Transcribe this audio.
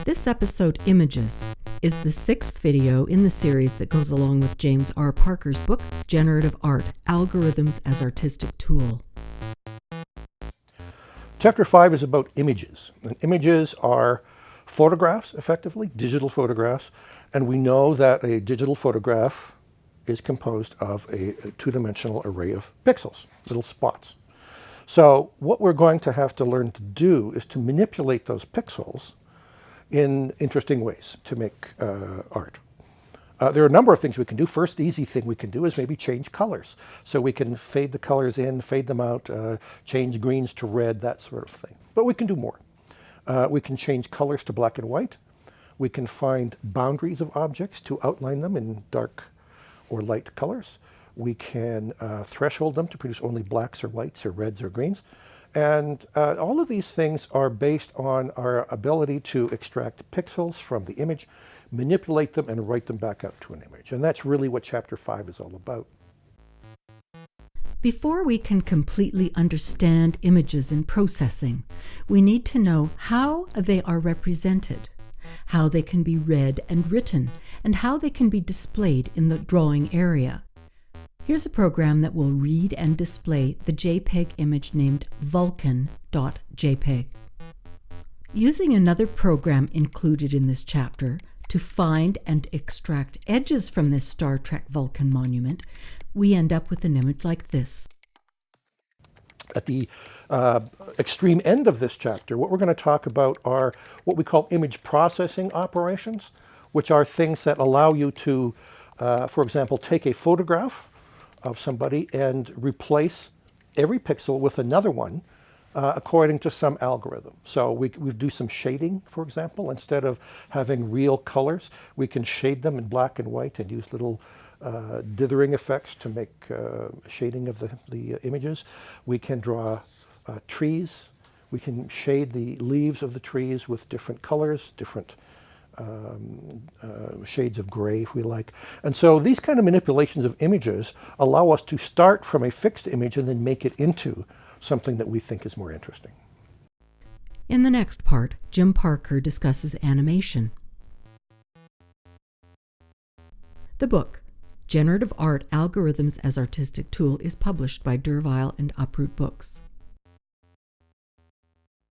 This episode, Images, is the 6th video in the series that goes along with James R. Parker's book, Generative Art, Algorithms as Artistic Tool. Chapter 5 is about images. And images are photographs, effectively, digital photographs. And we know that a digital photograph is composed of a two-dimensional array of pixels, little spots. So what we're going to have to learn to do is to manipulate those pixels in interesting ways to make art. There are a number of things we can do. First easy thing we can do is maybe change colors. So we can fade the colors in, fade them out, change greens to red, that sort of thing. But we can do more. We can change colors to black and white. We can find boundaries of objects to outline them in dark or light colors. We can threshold them to produce only blacks or whites or reds or greens. And all of these things are based on our ability to extract pixels from the image, manipulate them, and write them back out to an image. And that's really what Chapter 5 is all about. Before we can completely understand images in processing, we need to know how they are represented, how they can be read and written, and how they can be displayed in the drawing area. Here's a program that will read and display the JPEG image named Vulkan.jpg. Using another program included in this chapter to find and extract edges from this Star Trek Vulkan monument, we end up with an image like this. At the extreme end of this chapter, what we're going to talk about are what we call image processing operations, which are things that allow you to, for example, take a photograph of somebody and replace every pixel with another one according to some algorithm. So we do some shading, for example. Instead of having real colors, we can shade them in black and white and use little dithering effects to make shading of the images. We can draw trees. We can shade the leaves of the trees with different colors, different shades of gray, if we like. And so these kind of manipulations of images allow us to start from a fixed image and then make it into something that we think is more interesting. In the next part, Jim Parker discusses animation. The book, Generative Art, Algorithms as Artistic Tool, is published by Dervile and Uproot Books.